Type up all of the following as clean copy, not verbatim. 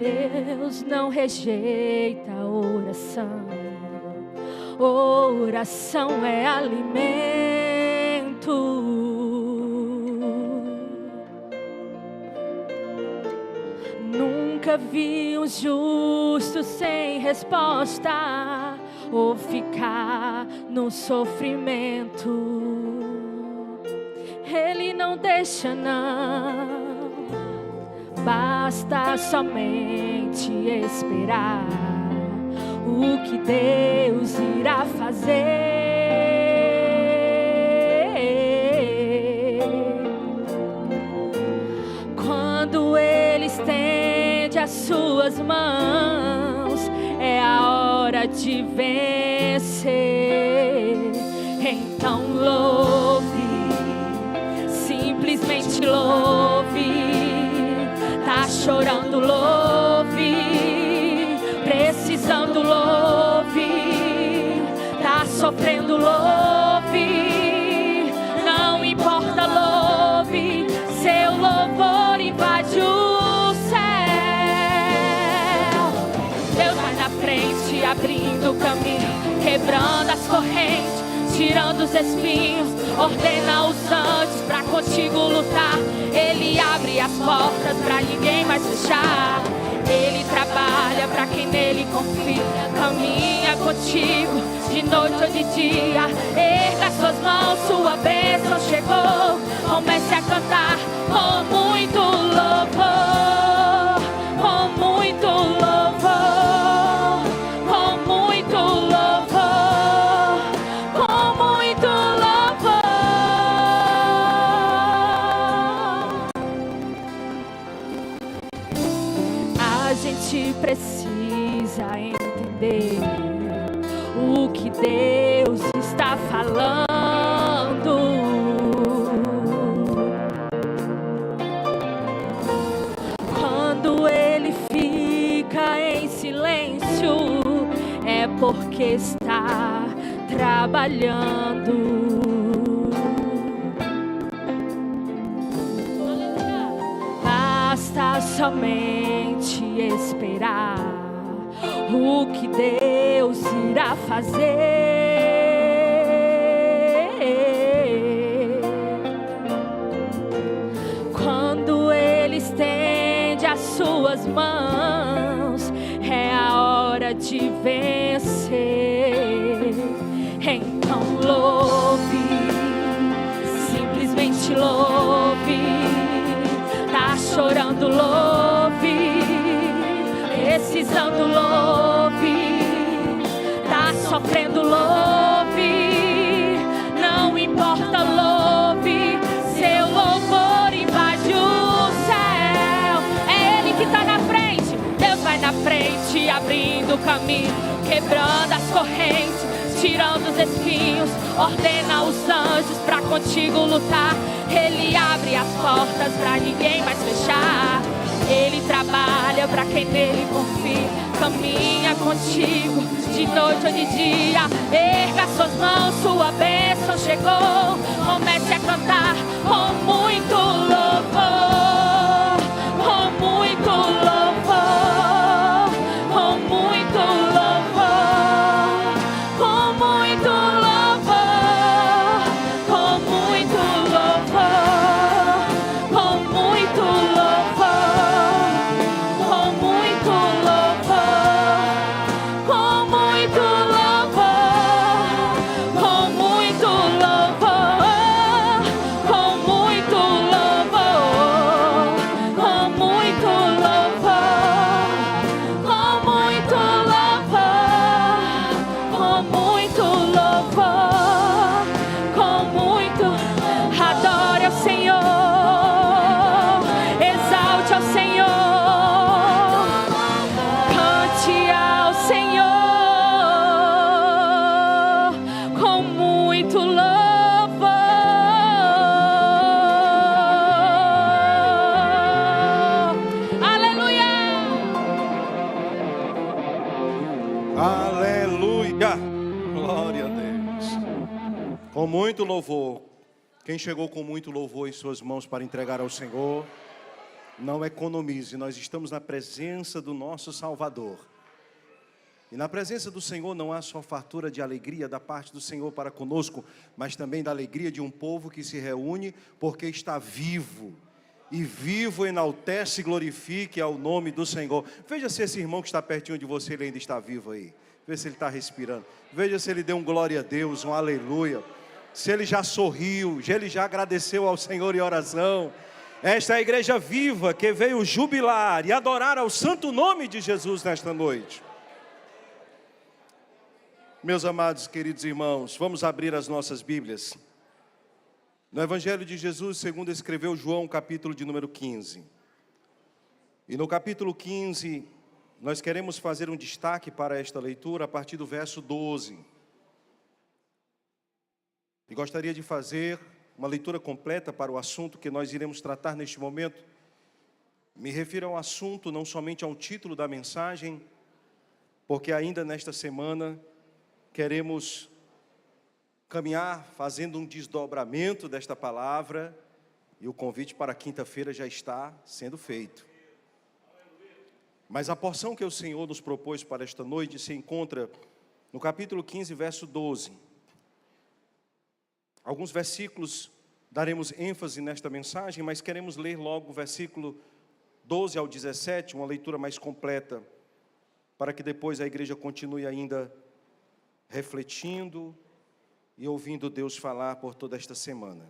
Deus não rejeita a oração. Oração é alimento. Nunca vi um justo sem resposta ou ficar no sofrimento. Ele não deixa não. Basta somente esperar o que Deus irá fazer. Quando Ele estende as suas mãos, é a hora de vencer. Então louve, simplesmente louve. Tá chorando, louve. Precisando, louve. Tá sofrendo, louve. Não importa, louve. Seu louvor invade o céu. Deus vai na frente, abrindo o caminho, quebrando as correntes, tirando os espinhos. Ordena os anjos pra contigo lutar. Ele abre as portas pra ninguém mais fechar. Ele trabalha pra quem nele confia. Caminha contigo de noite ou de dia. Erga suas mãos, sua bênção chegou. Comece a cantar com muito louvor, com muito louvor, com muito louvor, com muito louvor. A gente precisa entender o que Deus está falando. Quando Ele fica em silêncio, é porque está trabalhando. Basta somente esperar o que Deus irá fazer. Quando Ele estende as suas mãos, é a hora de vencer. Então louve, simplesmente louve. Tá chorando, louve. Precisando, louve. Tá sofrendo, louve. Não importa, louve. Seu louvor invade o céu. É Ele que tá na frente. Deus vai na frente, abrindo o caminho, quebrando as correntes, tirando os espinhos. Ordena os anjos pra contigo lutar. Ele abre as portas pra ninguém mais fechar. Ele trabalha pra quem nele confia. Caminha contigo de noite ou de dia. Erga suas mãos, sua bênção chegou. Comece a cantar com muito louvor, com muito louvor, com muito louvor, com muito louvor, com muito louvor, com muito louvor, com muito louvor, com muito louvor, com muito louvor, com muito louvor, com muito louvor, com muito louvor, com muito louvor, com muito. Adore ao Senhor, exalte ao Senhor, cante ao Senhor com muito louvor. Aleluia! Aleluia! Glória a Deus. Com muito louvor. Quem chegou com muito louvor em suas mãos para entregar ao Senhor? Não economize, nós estamos na presença do nosso Salvador. E na presença do Senhor não há só fartura de alegria da parte do Senhor para conosco, mas também da alegria de um povo que se reúne porque está vivo. E vivo enaltece e glorifique ao nome do Senhor. Veja se esse irmão que está pertinho de você, ele ainda está vivo aí. Veja se ele está respirando. Veja se ele deu um glória a Deus, um aleluia. Se ele já sorriu, se ele já agradeceu ao Senhor em oração. Esta é a igreja viva que veio jubilar e adorar ao santo nome de Jesus nesta noite. Meus amados, queridos irmãos, vamos abrir as nossas Bíblias. No Evangelho de Jesus, segundo escreveu João, capítulo de número 15. E no capítulo 15, nós queremos fazer um destaque para esta leitura a partir do verso 12. E gostaria de fazer uma leitura completa para o assunto que nós iremos tratar neste momento. Me refiro ao assunto, não somente ao título da mensagem, porque ainda nesta semana queremos caminhar fazendo um desdobramento desta palavra, e o convite para quinta-feira já está sendo feito. Mas a porção que o Senhor nos propôs para esta noite se encontra no capítulo 15, verso 12. Alguns versículos daremos ênfase nesta mensagem, mas queremos ler logo o versículo 12 ao 17, uma leitura mais completa, para que depois a igreja continue ainda refletindo e ouvindo Deus falar por toda esta semana.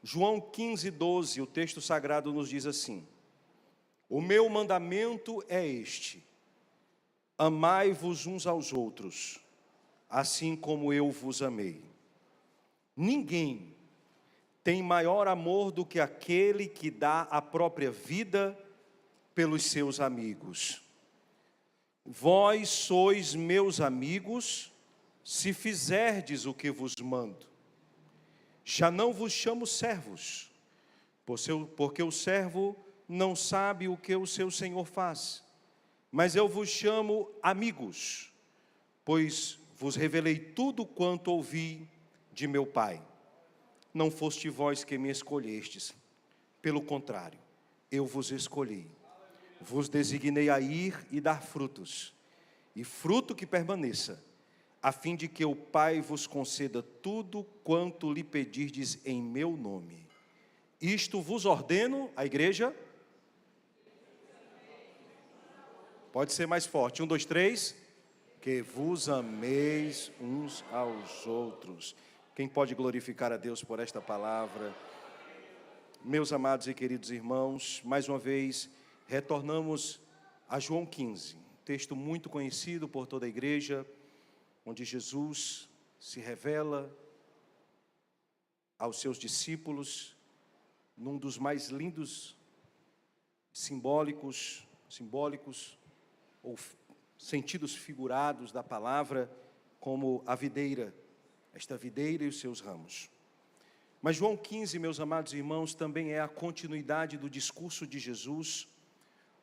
João 15, 12, o texto sagrado nos diz assim: o meu mandamento é este: amai-vos uns aos outros, assim como eu vos amei. Ninguém tem maior amor do que aquele que dá a própria vida pelos seus amigos. Vós sois meus amigos, se fizerdes o que vos mando. Já não vos chamo servos, porque o servo não sabe o que o seu senhor faz. Mas eu vos chamo amigos, pois vos revelei tudo quanto ouvi de meu Pai. Não foste vós que me escolhestes, pelo contrário, eu vos escolhi. Vos designei a ir e dar frutos, e fruto que permaneça, a fim de que o Pai vos conceda tudo quanto lhe pedirdes em meu nome. Isto vos ordeno, a igreja. Pode ser mais forte. 1, 2, 3. Que vos ameis uns aos outros. Quem pode glorificar a Deus por esta palavra? Meus amados e queridos irmãos, mais uma vez, retornamos a João 15, texto muito conhecido por toda a igreja, onde Jesus se revela aos seus discípulos, num dos mais lindos, simbólicos ou sentidos figurados da palavra, como a videira, esta videira e os seus ramos. Mas João 15, meus amados irmãos, também é a continuidade do discurso de Jesus,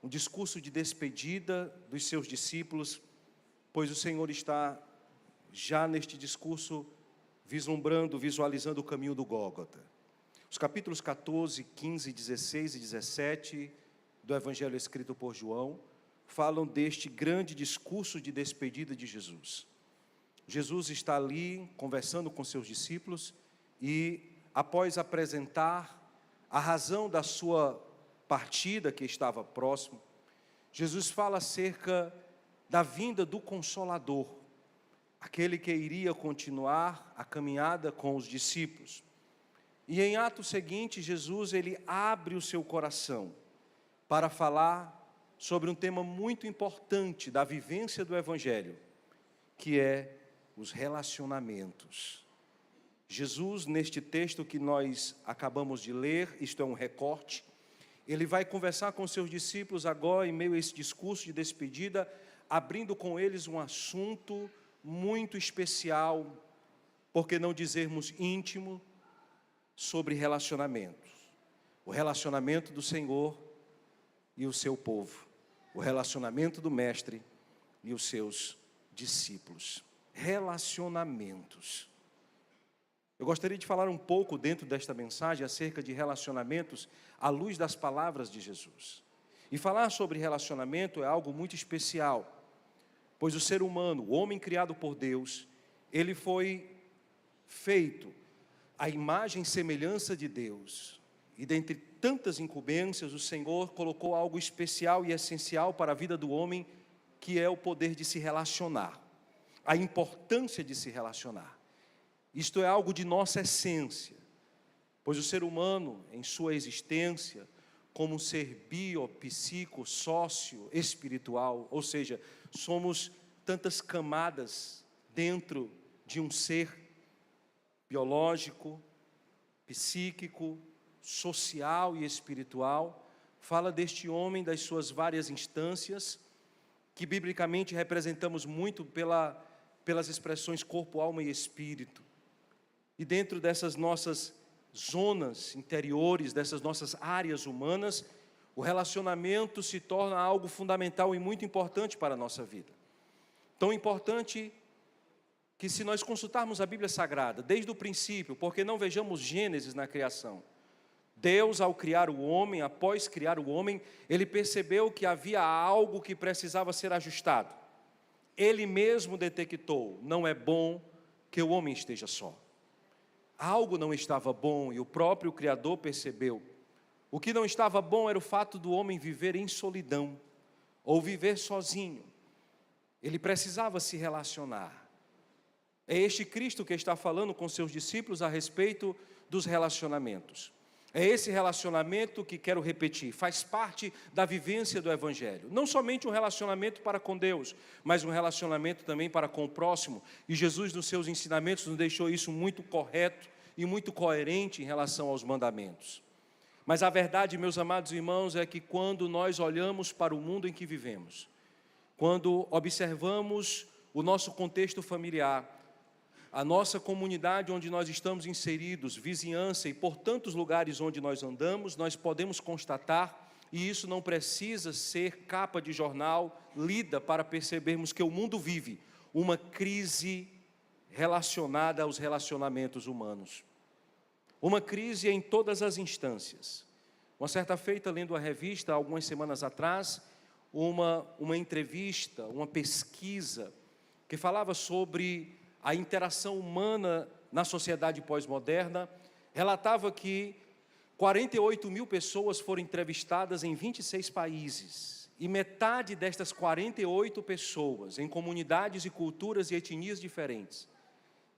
um discurso de despedida dos seus discípulos, pois o Senhor está já neste discurso vislumbrando, visualizando o caminho do Gólgota. Os capítulos 14, 15, 16 e 17 do Evangelho escrito por João falam deste grande discurso de despedida de Jesus. Jesus está ali conversando com seus discípulos e, após apresentar a razão da sua partida, que estava próximo, Jesus fala acerca da vinda do Consolador, aquele que iria continuar a caminhada com os discípulos. E em ato seguinte, Jesus ele abre o seu coração para falar sobre um tema muito importante da vivência do Evangelho, que é os relacionamentos. Jesus, neste texto que nós acabamos de ler, isto é um recorte, ele vai conversar com seus discípulos agora em meio a esse discurso de despedida, abrindo com eles um assunto muito especial, por que não dizermos íntimo, sobre relacionamentos. O relacionamento do Senhor e o seu povo. O relacionamento do Mestre e os seus discípulos. Relacionamentos. Eu gostaria de falar um pouco dentro desta mensagem acerca de relacionamentos à luz das palavras de Jesus. E falar sobre relacionamento é algo muito especial, pois o ser humano, o homem criado por Deus, ele foi feito à imagem e semelhança de Deus. E dentre tantas incumbências, o Senhor colocou algo especial e essencial para a vida do homem, que é o poder de se relacionar, a importância de se relacionar. Isto é algo de nossa essência, pois o ser humano, em sua existência, como um ser bio, psico, sócio, espiritual, ou seja, somos tantas camadas dentro de um ser biológico, psíquico, social e espiritual. Fala deste homem, das suas várias instâncias, que biblicamente representamos muito pelas expressões corpo, alma e espírito. E dentro dessas nossas zonas interiores, dessas nossas áreas humanas, o relacionamento se torna algo fundamental e muito importante para a nossa vida. Tão importante que, se nós consultarmos a Bíblia Sagrada, desde o princípio, porque não vejamos Gênesis na criação, Deus, ao criar o homem, após criar o homem, Ele percebeu que havia algo que precisava ser ajustado. Ele mesmo detectou: não é bom que o homem esteja só. Algo não estava bom e o próprio Criador percebeu. O que não estava bom era o fato do homem viver em solidão, ou viver sozinho. Ele precisava se relacionar. É este Cristo que está falando com seus discípulos a respeito dos relacionamentos. É esse relacionamento que, quero repetir, faz parte da vivência do Evangelho. Não somente um relacionamento para com Deus, mas um relacionamento também para com o próximo. E Jesus, nos seus ensinamentos, nos deixou isso muito correto e muito coerente em relação aos mandamentos. Mas a verdade, meus amados irmãos, é que quando nós olhamos para o mundo em que vivemos, quando observamos o nosso contexto familiar, a nossa comunidade onde nós estamos inseridos, vizinhança e por tantos lugares onde nós andamos, nós podemos constatar, e isso não precisa ser capa de jornal lida para percebermos que o mundo vive uma crise relacionada aos relacionamentos humanos. Uma crise em todas as instâncias. Uma certa feita, lendo a revista, algumas semanas atrás, uma entrevista, uma pesquisa, que falava sobre a interação humana na sociedade pós-moderna, relatava que 48 mil pessoas foram entrevistadas em 26 países, e metade destas 48 pessoas, em comunidades e culturas e etnias diferentes,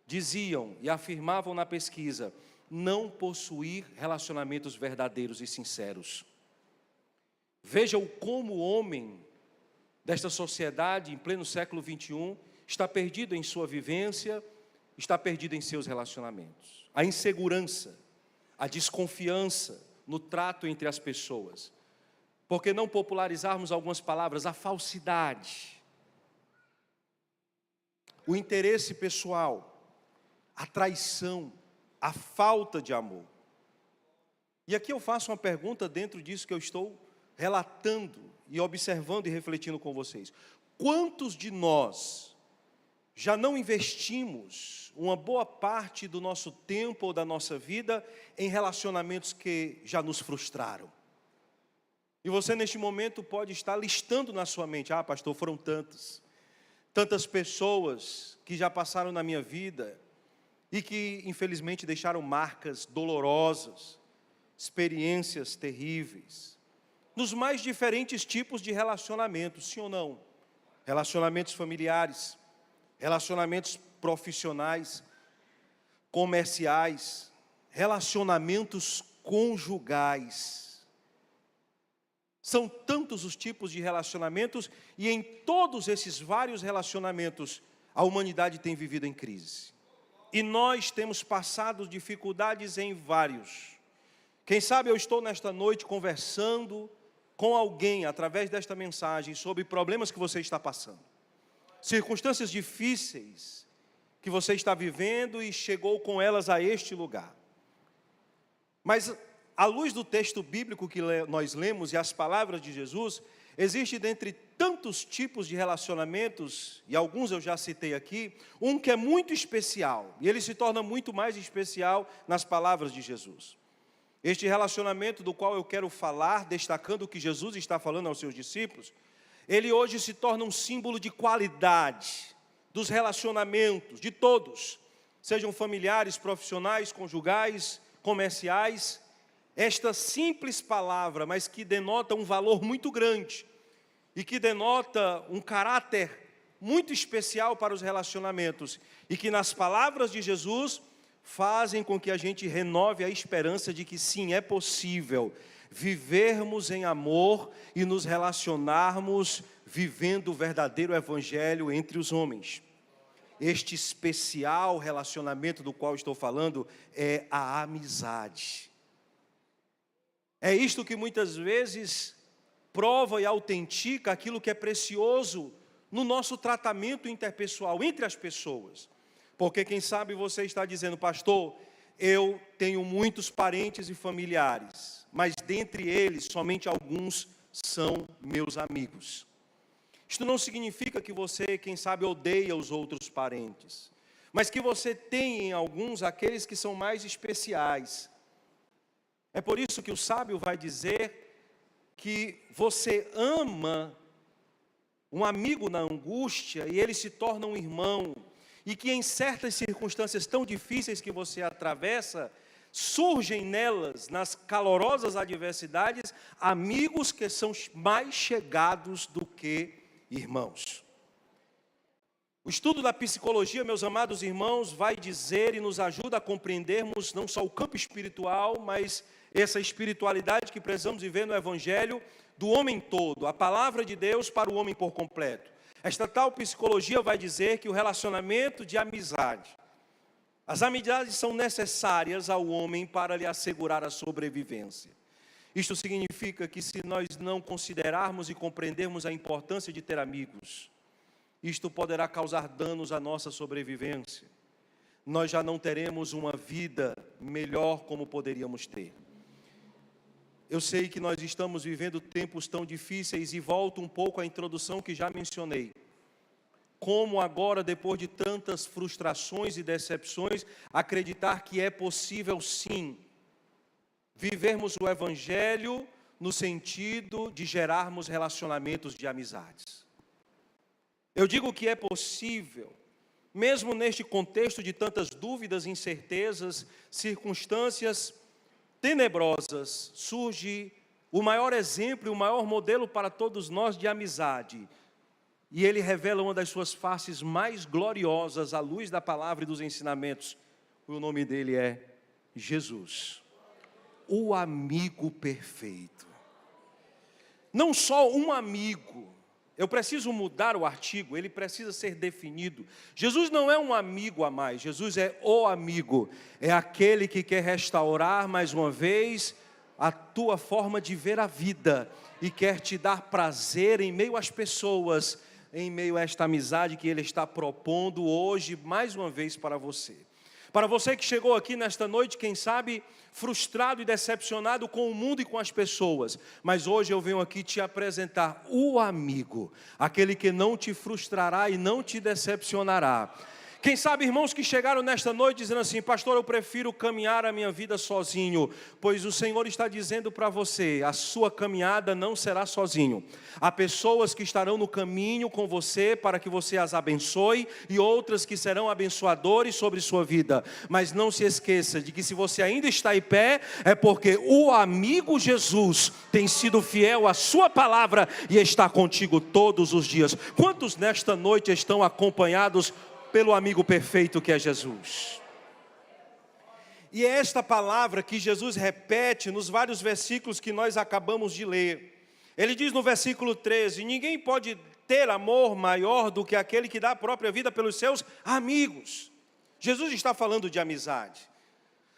diziam e afirmavam na pesquisa não possuir relacionamentos verdadeiros e sinceros. Vejam como o homem desta sociedade, em pleno século 21, está perdido em sua vivência, está perdido em seus relacionamentos. A insegurança, a desconfiança no trato entre as pessoas. Por que não popularizarmos algumas palavras? A falsidade, o interesse pessoal, a traição, a falta de amor. E aqui eu faço uma pergunta dentro disso que eu estou relatando e observando e refletindo com vocês. Quantos de nós já não investimos uma boa parte do nosso tempo ou da nossa vida em relacionamentos que já nos frustraram? E você neste momento pode estar listando na sua mente: ah, pastor, foram tantas pessoas que já passaram na minha vida e que infelizmente deixaram marcas dolorosas, experiências terríveis, nos mais diferentes tipos de relacionamentos, sim ou não? Relacionamentos familiares, relacionamentos profissionais, comerciais, relacionamentos conjugais. São tantos os tipos de relacionamentos, e em todos esses vários relacionamentos, a humanidade tem vivido em crise. E nós temos passado dificuldades em vários. Quem sabe eu estou nesta noite conversando com alguém, através desta mensagem, sobre problemas que você está passando. Circunstâncias difíceis que você está vivendo e chegou com elas a este lugar. Mas, à luz do texto bíblico que nós lemos e as palavras de Jesus, existe dentre tantos tipos de relacionamentos, e alguns eu já citei aqui, um que é muito especial, e ele se torna muito mais especial nas palavras de Jesus. Este relacionamento do qual eu quero falar, destacando o que Jesus está falando aos seus discípulos, ele hoje se torna um símbolo de qualidade dos relacionamentos, de todos, sejam familiares, profissionais, conjugais, comerciais. Esta simples palavra, mas que denota um valor muito grande, e que denota um caráter muito especial para os relacionamentos, e que nas palavras de Jesus fazem com que a gente renove a esperança de que sim, é possível vivermos em amor e nos relacionarmos vivendo o verdadeiro evangelho entre os homens. Este especial relacionamento do qual estou falando é a amizade. É isto que muitas vezes prova e autentica aquilo que é precioso no nosso tratamento interpessoal entre as pessoas. Porque quem sabe você está dizendo: pastor, eu tenho muitos parentes e familiares, mas dentre eles somente alguns são meus amigos. Isto não significa que você, quem sabe, odeia os outros parentes, mas que você tem em alguns aqueles que são mais especiais. É por isso que o sábio vai dizer que você ama um amigo na angústia e ele se torna um irmão, e que em certas circunstâncias tão difíceis que você atravessa, surgem nelas, nas calorosas adversidades, amigos que são mais chegados do que irmãos. O estudo da psicologia, meus amados irmãos, vai dizer e nos ajuda a compreendermos não só o campo espiritual, mas essa espiritualidade que precisamos viver no Evangelho do homem todo, a palavra de Deus para o homem por completo. Esta tal psicologia vai dizer que o relacionamento de amizade, as amizades são necessárias ao homem para lhe assegurar a sobrevivência. Isto significa que se nós não considerarmos e compreendermos a importância de ter amigos, isto poderá causar danos à nossa sobrevivência. Nós já não teremos uma vida melhor como poderíamos ter. Eu sei que nós estamos vivendo tempos tão difíceis, e volto um pouco à introdução que já mencionei. Como agora, depois de tantas frustrações e decepções, acreditar que é possível sim vivermos o Evangelho no sentido de gerarmos relacionamentos de amizades. Eu digo que é possível, mesmo neste contexto de tantas dúvidas, incertezas, circunstâncias tenebrosas, surge o maior exemplo e o maior modelo para todos nós de amizade. E ele revela uma das suas faces mais gloriosas à luz da palavra e dos ensinamentos. O nome dele é Jesus, o amigo perfeito. Não só um amigo, eu preciso mudar o artigo, ele precisa ser definido. Jesus não é um amigo a mais, Jesus é o amigo. É aquele que quer restaurar mais uma vez a tua forma de ver a vida e quer te dar prazer em meio às pessoas, em meio a esta amizade que Ele está propondo hoje mais uma vez para você. Para você que chegou aqui nesta noite, quem sabe, frustrado e decepcionado com o mundo e com as pessoas, mas hoje eu venho aqui te apresentar o amigo, aquele que não te frustrará e não te decepcionará. Quem sabe, irmãos que chegaram nesta noite dizendo assim: pastor, eu prefiro caminhar a minha vida sozinho, pois o Senhor está dizendo para você, a sua caminhada não será sozinho. Há pessoas que estarão no caminho com você para que você as abençoe, e outras que serão abençoadores sobre sua vida. Mas não se esqueça de que se você ainda está em pé, é porque o amigo Jesus tem sido fiel à sua palavra e está contigo todos os dias. Quantos nesta noite estão acompanhados pelo amigo perfeito que é Jesus? E é esta palavra que Jesus repete nos vários versículos que nós acabamos de ler. Ele diz no versículo 13: ninguém pode ter amor maior do que aquele que dá a própria vida pelos seus amigos. Jesus está falando de amizade.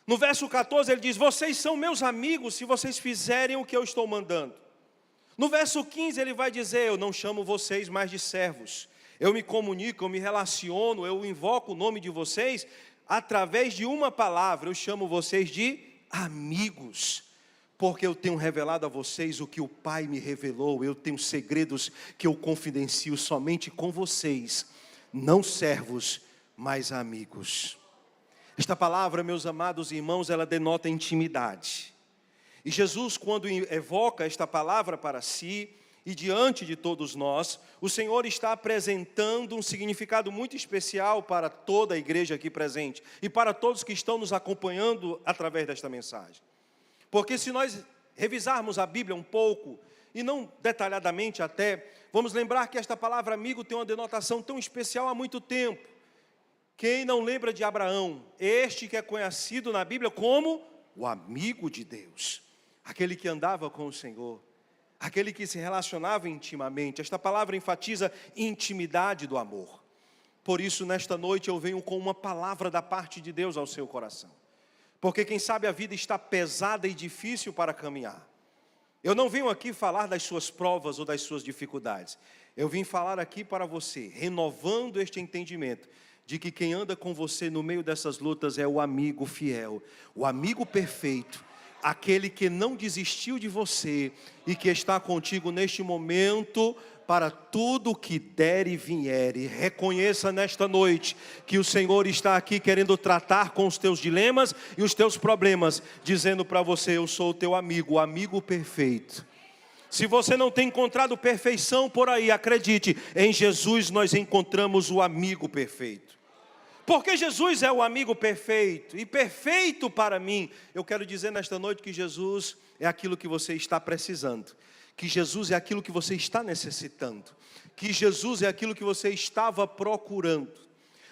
No verso 14 ele diz: vocês são meus amigos se vocês fizerem o que eu estou mandando. No verso 15 ele vai dizer: eu não chamo vocês mais de servos, eu me comunico, eu me relaciono, eu invoco o nome de vocês através de uma palavra, eu chamo vocês de amigos. porque eu tenho revelado a vocês o que o Pai me revelou. Eu tenho segredos que eu confidencio somente com vocês, não servos, mas amigos. Esta palavra, meus amados irmãos, ela denota intimidade. E Jesus, quando evoca esta palavra para si e diante de todos nós, o Senhor está apresentando um significado muito especial para toda a igreja aqui presente e para todos que estão nos acompanhando através desta mensagem. Porque se nós revisarmos a Bíblia um pouco, e não detalhadamente até, vamos lembrar que esta palavra amigo tem uma denotação tão especial há muito tempo. Quem não lembra de Abraão? Este que é conhecido na Bíblia como o amigo de Deus, aquele que andava com o Senhor, aquele que se relacionava intimamente. Esta palavra enfatiza intimidade do amor. Por isso, nesta noite eu venho com uma palavra da parte de Deus ao seu coração. Porque quem sabe a vida está pesada e difícil para caminhar. Eu não venho aqui falar das suas provas ou das suas dificuldades. Eu vim falar aqui para você, renovando este entendimento de que quem anda com você no meio dessas lutas é o amigo fiel, o amigo perfeito, aquele que não desistiu de você e que está contigo neste momento para tudo que der e vier. E reconheça nesta noite que o Senhor está aqui querendo tratar com os teus dilemas e os teus problemas, dizendo para você: eu sou o teu amigo, o amigo perfeito. Se você não tem encontrado perfeição por aí, acredite, em Jesus nós encontramos o amigo perfeito. Porque Jesus é o amigo perfeito, e perfeito para mim. Eu quero dizer nesta noite que Jesus é aquilo que você está precisando, que Jesus é aquilo que você está necessitando, que Jesus é aquilo que você estava procurando.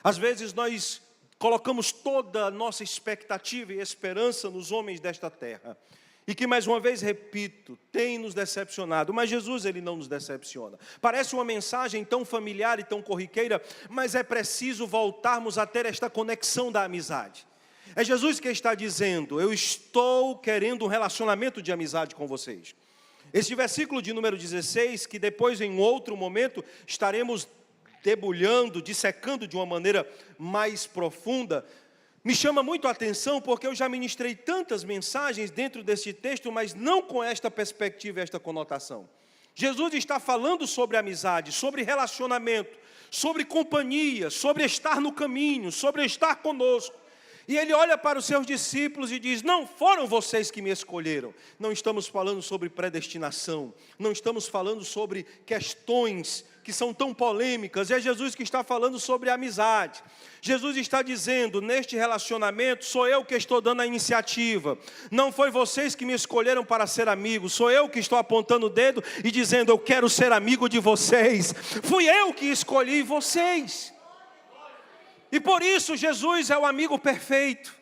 Às vezes nós colocamos toda a nossa expectativa e esperança nos homens desta terra, e que, mais uma vez repito, tem nos decepcionado. Mas Jesus, ele não nos decepciona. Parece uma mensagem tão familiar e tão corriqueira, mas é preciso voltarmos a ter esta conexão da amizade. É Jesus que está dizendo: eu estou querendo um relacionamento de amizade com vocês. Este versículo de número 16, que depois em outro momento estaremos debulhando, dissecando de uma maneira mais profunda, me chama muito a atenção, porque eu já ministrei tantas mensagens dentro desse texto, mas não com esta perspectiva e esta conotação. Jesus está falando sobre amizade, sobre relacionamento, sobre companhia, sobre estar no caminho, sobre estar conosco. E ele olha para os seus discípulos e diz: não foram vocês que me escolheram. Não estamos falando sobre predestinação, não estamos falando sobre questões que são tão polêmicas. É Jesus que está falando sobre amizade. Jesus está dizendo: neste relacionamento sou eu que estou dando a iniciativa. Não foi vocês que me escolheram para ser amigo, sou eu que estou apontando o dedo e dizendo: eu quero ser amigo de vocês. Fui eu que escolhi vocês. E por isso Jesus é o amigo perfeito.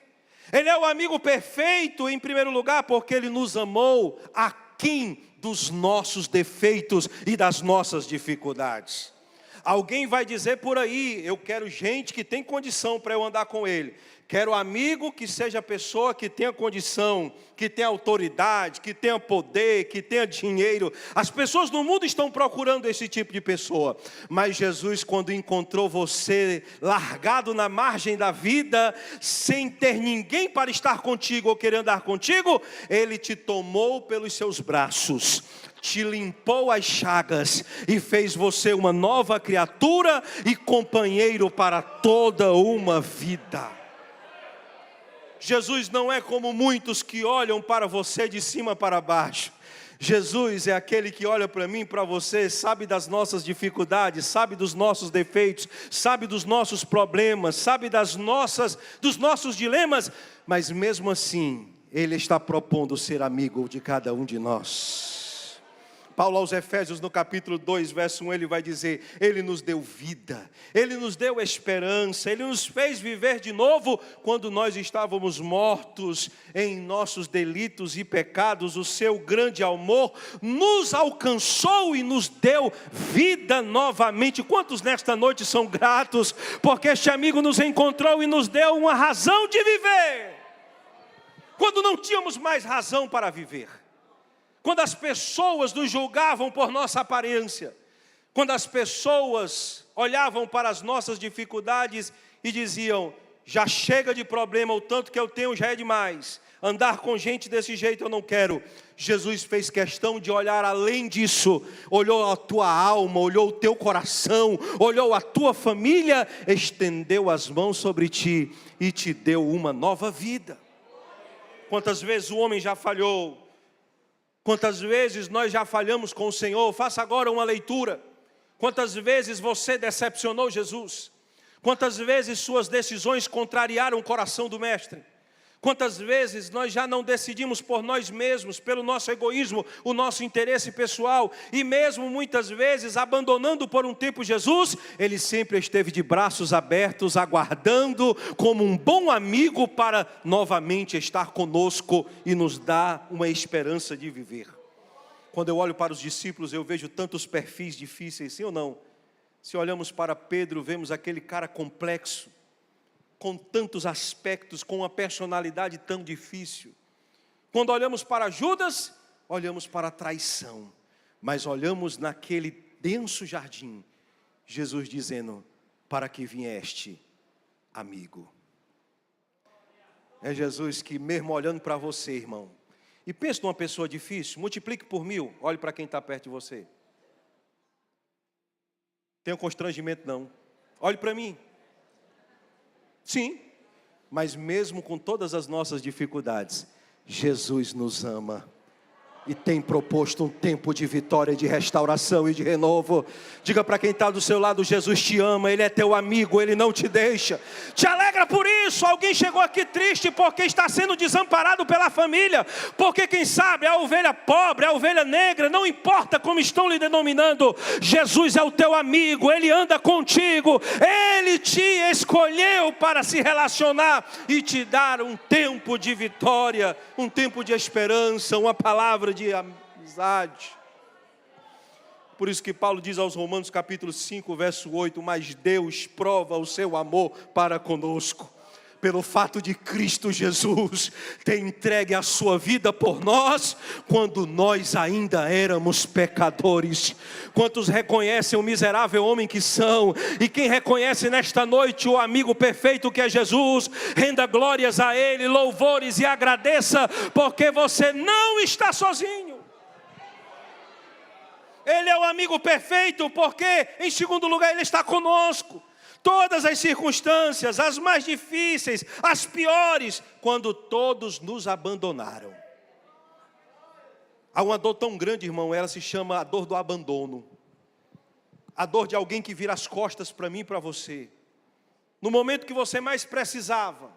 Ele é o amigo perfeito em primeiro lugar porque Ele nos amou aquém dos nossos defeitos e das nossas dificuldades. Alguém vai dizer por aí: eu quero gente que tem condição para eu andar com ele. Quero amigo que seja pessoa que tenha condição, que tenha autoridade, que tenha poder, que tenha dinheiro. As pessoas no mundo estão procurando esse tipo de pessoa. Mas Jesus, quando encontrou você largado na margem da vida, sem ter ninguém para estar contigo ou querer andar contigo, Ele te tomou pelos seus braços, te limpou as chagas e fez você uma nova criatura e companheiro para toda uma vida. Jesus não é como muitos que olham para você de cima para baixo. Jesus é aquele que olha para mim, para você, sabe das nossas dificuldades, sabe dos nossos defeitos, sabe dos nossos problemas, sabe dos nossos dilemas, mas mesmo assim, Ele está propondo ser amigo de cada um de nós. Paulo aos Efésios no capítulo 2, verso 1, ele vai dizer: Ele nos deu vida, Ele nos deu esperança, Ele nos fez viver de novo quando nós estávamos mortos em nossos delitos e pecados. O seu grande amor nos alcançou e nos deu vida novamente. Quantos nesta noite são gratos porque este amigo nos encontrou e nos deu uma razão de viver, quando não tínhamos mais razão para viver? Quando as pessoas nos julgavam por nossa aparência, quando as pessoas olhavam para as nossas dificuldades e diziam: já chega de problema, o tanto que eu tenho já é demais. Andar com gente desse jeito eu não quero. Jesus fez questão de olhar além disso. Olhou a tua alma, olhou o teu coração, olhou a tua família, estendeu as mãos sobre ti e te deu uma nova vida. Quantas vezes o homem já falhou? Quantas vezes nós já falhamos com o Senhor? Faça agora uma leitura. Quantas vezes você decepcionou Jesus? Quantas vezes suas decisões contrariaram o coração do Mestre? Quantas vezes nós já não decidimos por nós mesmos, pelo nosso egoísmo, o nosso interesse pessoal, e mesmo muitas vezes abandonando por um tempo Jesus, Ele sempre esteve de braços abertos, aguardando como um bom amigo para novamente estar conosco e nos dar uma esperança de viver. Quando eu olho para os discípulos, eu vejo tantos perfis difíceis, sim ou não? Se olhamos para Pedro, vemos aquele cara complexo, com tantos aspectos, com uma personalidade tão difícil. Quando olhamos para Judas, olhamos para a traição, mas olhamos naquele denso jardim, Jesus dizendo: para que vieste, amigo. É Jesus que mesmo olhando para você, irmão, e pense numa pessoa difícil, multiplique por 1000, olhe para quem está perto de você. Tenha constrangimento não, olhe para mim. Sim, mas mesmo com todas as nossas dificuldades, Jesus nos ama e tem proposto um tempo de vitória, de restauração e de renovo. Diga para quem está do seu lado: Jesus te ama, Ele é teu amigo, Ele não te deixa. Te alegra por isso. Alguém chegou aqui triste porque está sendo desamparado pela família, porque quem sabe a ovelha pobre, a ovelha negra, não importa como estão lhe denominando, Jesus é o teu amigo, Ele anda contigo, Ele te escolheu para se relacionar e te dar um tempo de vitória, um tempo de esperança, uma palavra de amizade. Por isso que Paulo diz aos Romanos capítulo 5, verso 8: mas Deus prova o seu amor para conosco, pelo fato de Cristo Jesus ter entregue a sua vida por nós, quando nós ainda éramos pecadores. Quantos reconhecem o miserável homem que são? E quem reconhece nesta noite o amigo perfeito que é Jesus, renda glórias a Ele, louvores, e agradeça, porque você não está sozinho. Ele é o amigo perfeito, porque em segundo lugar Ele está conosco. Todas as circunstâncias, as mais difíceis, as piores, quando todos nos abandonaram. Há uma dor tão grande, irmão, ela se chama a dor do abandono. A dor de alguém que vira as costas para mim e para você. No momento que você mais precisava,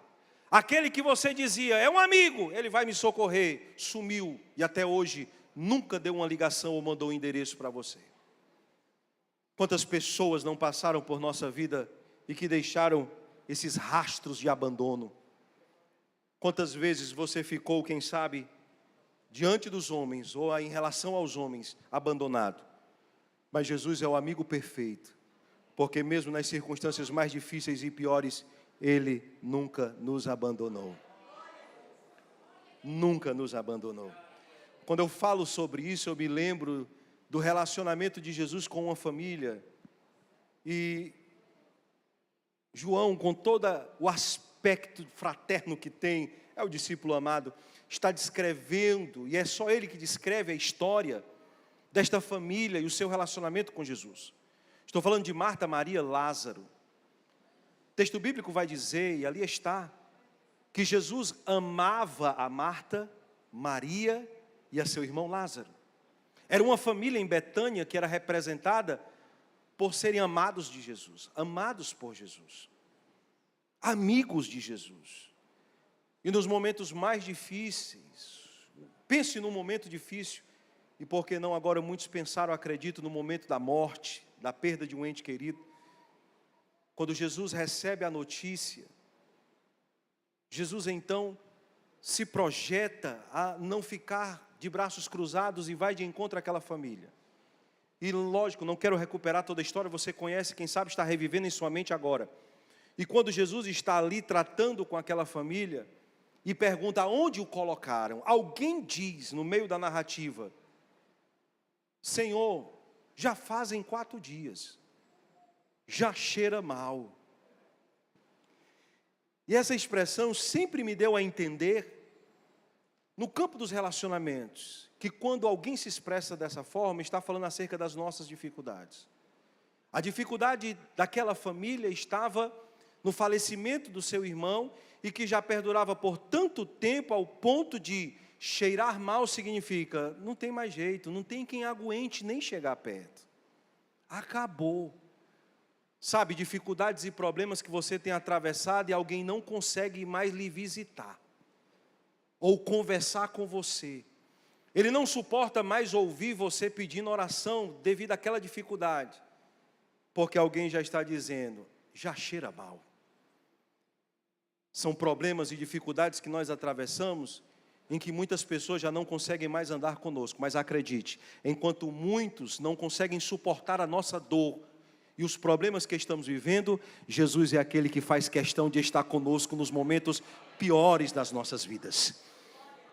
aquele que você dizia: é um amigo, ele vai me socorrer, sumiu e até hoje nunca deu uma ligação ou mandou um endereço para você. Quantas pessoas não passaram por nossa vida e que deixaram esses rastros de abandono? Quantas vezes você ficou, quem sabe, diante dos homens ou em relação aos homens, abandonado? Mas Jesus é o amigo perfeito, porque mesmo nas circunstâncias mais difíceis e piores, Ele nunca nos abandonou. Nunca nos abandonou. Quando eu falo sobre isso, eu me lembro do relacionamento de Jesus com uma família. E João, com todo o aspecto fraterno que tem, é o discípulo amado, está descrevendo, e é só ele que descreve a história desta família e o seu relacionamento com Jesus. Estou falando de Marta, Maria, Lázaro. O texto bíblico vai dizer, e ali está, que Jesus amava a Marta, Maria e a seu irmão Lázaro. Era uma família em Betânia que era representada por serem amados de Jesus, amados por Jesus, amigos de Jesus. E nos momentos mais difíceis, pense num momento difícil, e por que não agora muitos pensaram, acredito, no momento da morte, da perda de um ente querido. Quando Jesus recebe a notícia, Jesus então se projeta a não ficar de braços cruzados e vai de encontro àquela família. E lógico, não quero recuperar toda a história, você conhece, quem sabe está revivendo em sua mente agora. E quando Jesus está ali tratando com aquela família e pergunta aonde o colocaram, alguém diz no meio da narrativa: Senhor, já fazem 4 dias, já cheira mal. E essa expressão sempre me deu a entender no campo dos relacionamentos, que quando alguém se expressa dessa forma, está falando acerca das nossas dificuldades. A dificuldade daquela família estava no falecimento do seu irmão e que já perdurava por tanto tempo ao ponto de cheirar mal significa, não tem mais jeito, não tem quem aguente nem chegar perto. Acabou. Sabe, dificuldades e problemas que você tem atravessado e alguém não consegue mais lhe visitar ou conversar com você. Ele não suporta mais ouvir você pedindo oração devido àquela dificuldade, porque alguém já está dizendo, já cheira mal. São problemas e dificuldades que nós atravessamos, em que muitas pessoas já não conseguem mais andar conosco. Mas acredite, enquanto muitos não conseguem suportar a nossa dor e os problemas que estamos vivendo, Jesus é aquele que faz questão de estar conosco nos momentos piores das nossas vidas.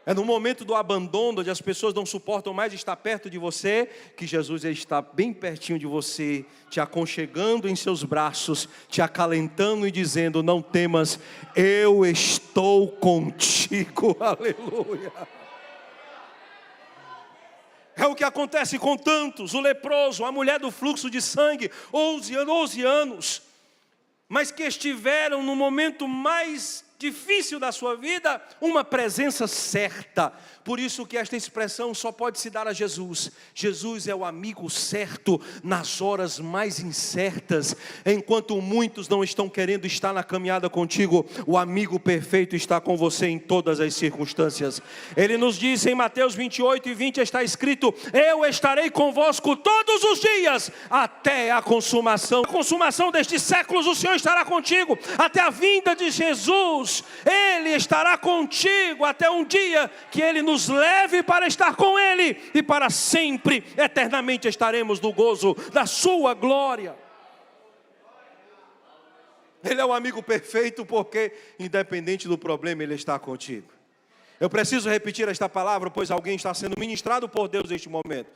É no momento do abandono, onde as pessoas não suportam mais estar perto de você, que Jesus está bem pertinho de você, te aconchegando em seus braços, te acalentando e dizendo, não temas, eu estou contigo, aleluia. É o que acontece com tantos, o leproso, a mulher do fluxo de sangue, 11 anos, mas que estiveram no momento mais difícil da sua vida, uma presença certa. Por isso que esta expressão só pode se dar a Jesus. Jesus é o amigo certo nas horas mais incertas. Enquanto muitos não estão querendo estar na caminhada contigo, o amigo perfeito está com você em todas as circunstâncias. Ele nos diz em Mateus 28:20, está escrito, eu estarei convosco todos os dias, até a consumação. A consumação destes séculos, o Senhor estará contigo, até a vinda de Jesus. Ele estará contigo até um dia que Ele nos leve para estar com Ele, e para sempre, eternamente estaremos no gozo da sua glória. Ele é o amigo perfeito porque, independente do problema, Ele está contigo. Eu preciso repetir esta palavra, pois alguém está sendo ministrado por Deus neste momento.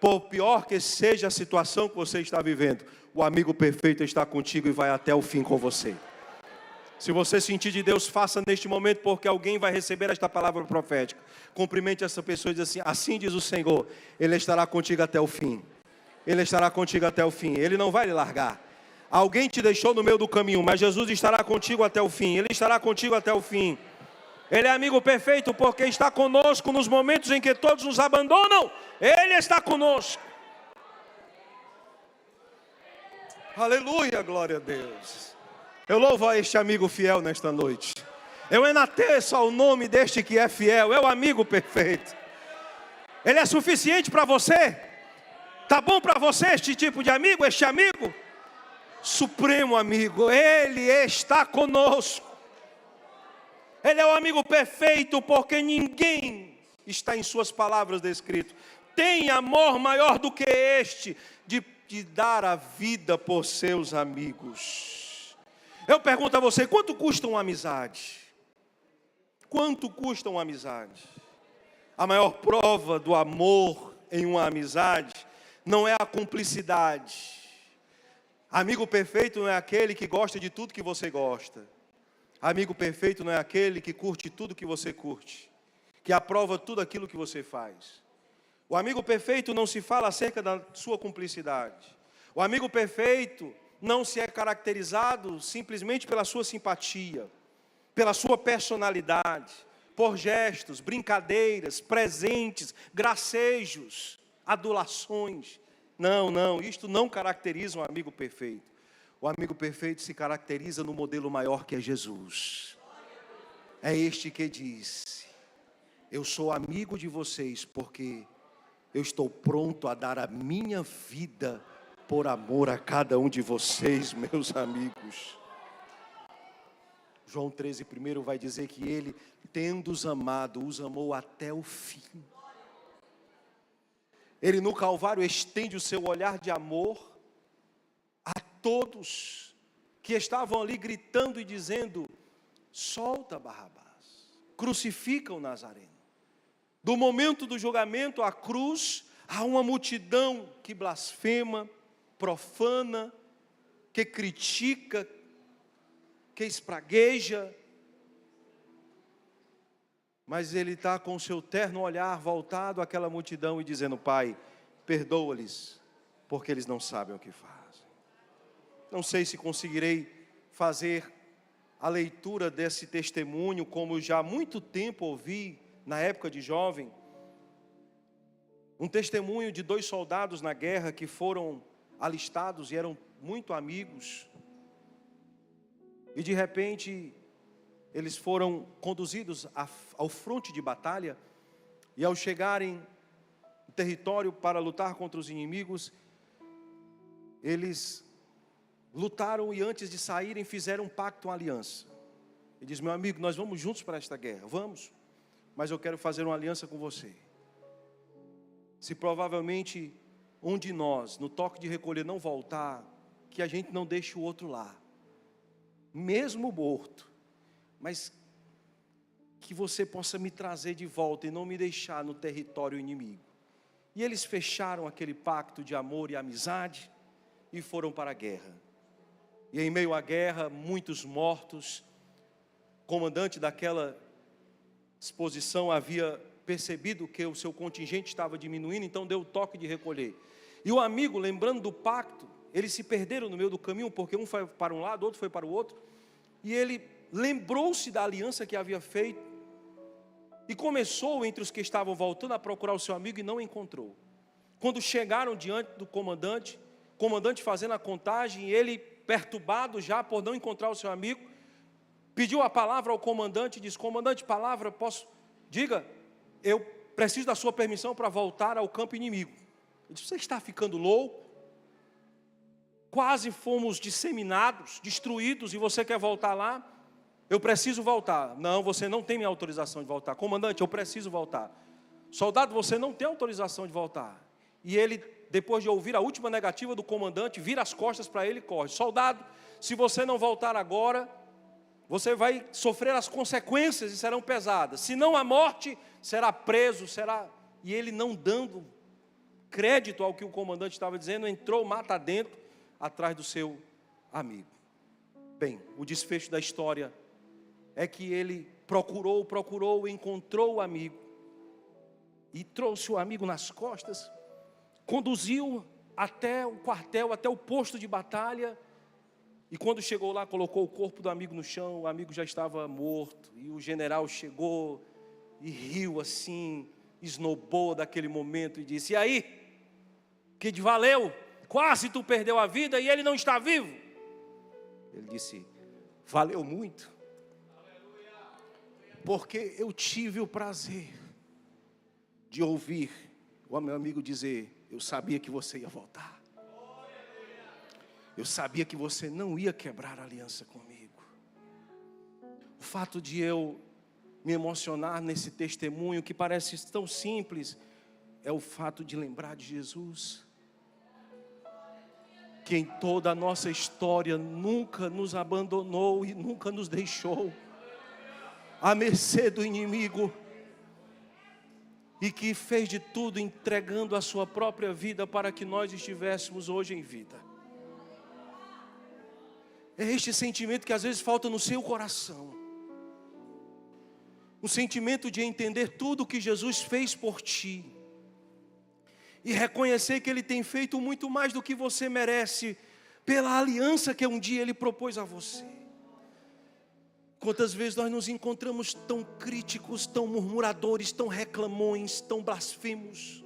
Por pior que seja a situação que você está vivendo, o amigo perfeito está contigo e vai até o fim com você. Se você sentir de Deus, faça neste momento, porque alguém vai receber esta palavra profética. Cumprimente essa pessoa e diz assim, assim diz o Senhor, Ele estará contigo até o fim. Ele estará contigo até o fim, Ele não vai lhe largar. Alguém te deixou no meio do caminho, mas Jesus estará contigo até o fim. Ele estará contigo até o fim. Ele é amigo perfeito porque está conosco nos momentos em que todos nos abandonam. Ele está conosco. Aleluia, glória a Deus. Eu louvo a este amigo fiel nesta noite. Eu enalteço ao nome deste que é fiel. É o amigo perfeito. Ele é suficiente para você? Tá bom para você este tipo de amigo, este amigo? Supremo amigo, Ele está conosco. Ele é o amigo perfeito porque ninguém está em suas palavras descrito. Tem amor maior do que este, de dar a vida por seus amigos. Eu pergunto a você, quanto custa uma amizade? Quanto custa uma amizade? A maior prova do amor em uma amizade não é a cumplicidade. Amigo perfeito não é aquele que gosta de tudo que você gosta. Amigo perfeito não é aquele que curte tudo que você curte, que aprova tudo aquilo que você faz. O amigo perfeito não se fala acerca da sua cumplicidade. O amigo perfeito não se é caracterizado simplesmente pela sua simpatia, pela sua personalidade, por gestos, brincadeiras, presentes, gracejos, adulações. Não, isto não caracteriza um amigo perfeito. O amigo perfeito se caracteriza no modelo maior que é Jesus. É este que diz, eu sou amigo de vocês porque eu estou pronto a dar a minha vida por amor a cada um de vocês, meus amigos. João 13:1 vai dizer que Ele, tendo-os amado, os amou até o fim. Ele no Calvário estende o seu olhar de amor a todos que estavam ali gritando e dizendo, solta Barrabás, crucifica o Nazareno. Do momento do julgamento à cruz, há uma multidão que blasfema, profana, que critica, que espragueja. mas ele está com o seu terno olhar voltado àquela multidão e dizendo: Pai, perdoa-lhes, porque eles não sabem o que fazem. Não sei se conseguirei fazer a leitura desse testemunho, como já há muito tempo ouvi, na época de jovem. Um testemunho de 2 soldados na guerra que foram alistados e eram muito amigos. E de repente, eles foram conduzidos ao fronte de batalha. E ao chegarem no território para lutar contra os inimigos, eles lutaram e antes de saírem fizeram um pacto, uma aliança. E diz: meu amigo, nós vamos juntos para esta guerra, vamos, mas eu quero fazer uma aliança com você. Se provavelmente um de nós, no toque de recolher, não voltar, que a gente não deixe o outro lá, mesmo morto, mas que você possa me trazer de volta e não me deixar no território inimigo. E eles fecharam aquele pacto de amor e amizade e foram para a guerra. E em meio à guerra, muitos mortos. O comandante daquela exposição havia percebido que o seu contingente estava diminuindo, então deu o toque de recolher. E o amigo, lembrando do pacto, eles se perderam no meio do caminho, porque um foi para um lado, outro foi para o outro, e ele lembrou-se da aliança que havia feito, e começou entre os que estavam voltando a procurar o seu amigo e não encontrou. Quando chegaram diante do comandante, o comandante fazendo a contagem, ele, perturbado já por não encontrar o seu amigo, pediu a palavra ao comandante e disse: comandante, palavra, posso? Diga. Eu preciso da sua permissão para voltar ao campo inimigo. Ele disse: você está ficando louco? Quase fomos disseminados, destruídos, e você quer voltar lá? Eu preciso voltar. Não, você não tem minha autorização de voltar. Comandante, eu preciso voltar. Soldado, você não tem autorização de voltar. E ele, depois de ouvir a última negativa do comandante, vira as costas para ele e corre. Soldado, se você não voltar agora, você vai sofrer as consequências e serão pesadas. Se não a morte, será preso, será... E ele, não dando crédito ao que o comandante estava dizendo, entrou mata dentro, atrás do seu amigo. Bem, o desfecho da história é que ele procurou, encontrou o amigo, e trouxe o amigo nas costas, conduziu até o quartel, até o posto de batalha. E quando chegou lá, colocou o corpo do amigo no chão, o amigo já estava morto. E o general chegou e riu assim, esnobou daquele momento e disse: e aí, que te valeu? Quase tu perdeu a vida e ele não está vivo. Ele disse: valeu muito, porque eu tive o prazer de ouvir o meu amigo dizer: eu sabia que você ia voltar. Eu sabia que você não ia quebrar a aliança comigo. O fato de eu me emocionar nesse testemunho, que parece tão simples, é o fato de lembrar de Jesus, que em toda a nossa história nunca nos abandonou e nunca nos deixou à mercê do inimigo, e que fez de tudo entregando a sua própria vida para que nós estivéssemos hoje em vida. É este sentimento que às vezes falta no seu coração. Um sentimento de entender tudo o que Jesus fez por ti. E reconhecer que Ele tem feito muito mais do que você merece, pela aliança que um dia Ele propôs a você. Quantas vezes nós nos encontramos tão críticos, tão murmuradores, tão reclamões, tão blasfemos,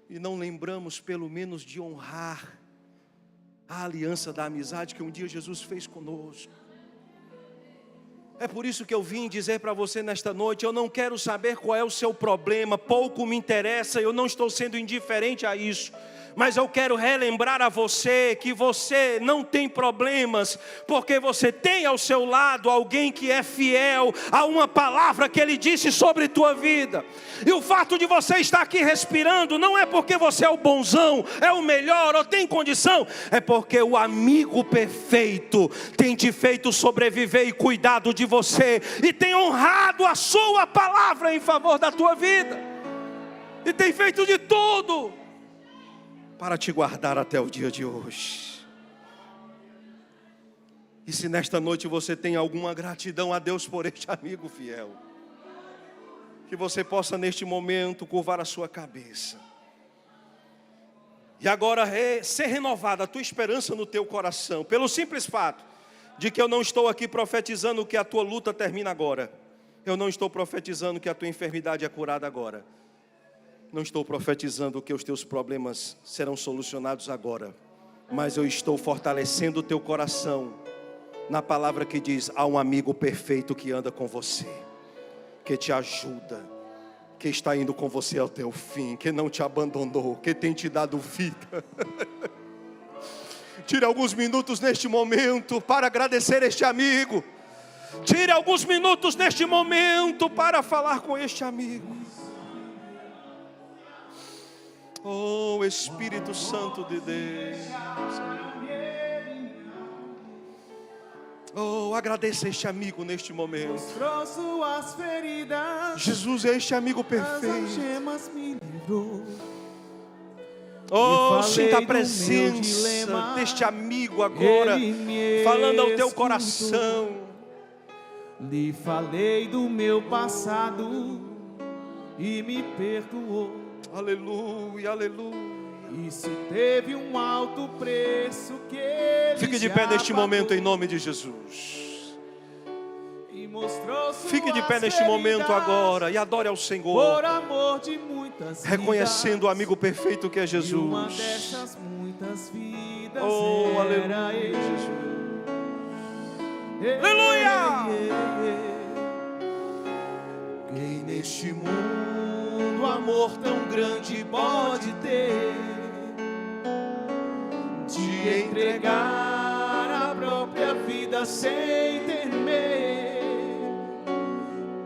e não lembramos pelo menos de honrar a aliança da amizade que um dia Jesus fez conosco. É por isso que eu vim dizer para você nesta noite: eu não quero saber qual é o seu problema, pouco me interessa, eu não estou sendo indiferente a isso. Mas eu quero relembrar a você que você não tem problemas, porque você tem ao seu lado alguém que é fiel a uma palavra que Ele disse sobre tua vida. E o fato de você estar aqui respirando não é porque você é o bonzão, é o melhor ou tem condição, é porque o amigo perfeito tem te feito sobreviver e cuidado de você, e tem honrado a sua palavra em favor da tua vida, e tem feito de tudo para te guardar até o dia de hoje. E se nesta noite você tem alguma gratidão a Deus por este amigo fiel, Que você possa neste momento curvar a sua cabeça. E agora ser renovada a tua esperança no teu coração. Pelo simples fato de que eu não estou aqui profetizando que a tua luta termina agora. Eu não estou profetizando que a tua enfermidade é curada agora. Não estou profetizando que os teus problemas serão solucionados agora. Mas eu estou fortalecendo o teu coração na palavra que diz: há um amigo perfeito que anda com você, que te ajuda, que está indo com você até o fim, que não te abandonou, que tem te dado vida. Tire alguns minutos neste momento para agradecer este amigo. Tire alguns minutos neste momento para falar com este amigo. Oh, Espírito Santo de Deus. Oh, agradeça este amigo neste momento. Mostrou suas feridas, Jesus é este amigo as perfeito. algemas me livrou. Oh, E falei sinta a do meu presença dilema, deste amigo agora, ele me falando ao teu escutou. coração. Lhe falei do meu passado e me perdoou. Aleluia, aleluia. E se teve um alto preço que ele Fique de já pé neste pagou, momento em nome de Jesus. e mostrou Fique de suas pé neste momento feridas, agora e adore ao Senhor, por amor de muitas reconhecendo o amigo perfeito que é vidas, e uma Jesus. dessas muitas vidas Oh, era aleluia, ele. Jesus. Aleluia! Quem neste mundo amor tão grande pode ter, de entregar a própria vida sem temer?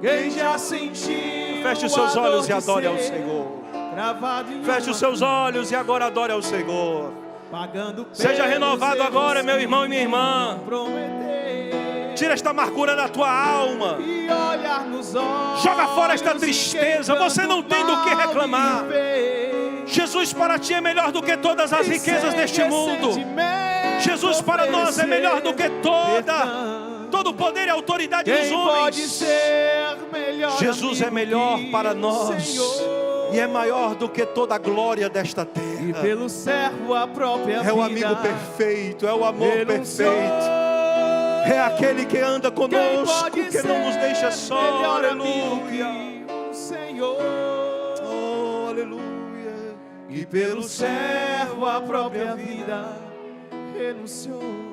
Quem já sentiu Feche os seus a olhos dor e de adore ao ser Senhor. cravado em Feche uma os seus cruz, olhos e agora adore ao Senhor. pagando Seja pelos renovado erros agora, meu que irmão e minha irmã. prometer. Tira esta amargura da tua alma. E olhar nos olhos, Joga fora esta tristeza. Você não tem do que mal reclamar. me fez. Jesus para ti é melhor do que todas as E riquezas sem deste mundo. ressentimento Jesus para nós é melhor do que perdão. todo o poder e autoridade dos Quem pode homens. ser melhor Jesus é amigo melhor que para o nós Senhor? e é maior do que toda a glória desta E terra. pelo servo a própria É vida, o amigo perfeito, é o amor renunciou. perfeito. É aquele que anda Quem conosco, pode que não nos deixa ser só. melhor amigo Aleluia. que o Senhor? Oh, aleluia. E pelo servo a própria vida renunciou.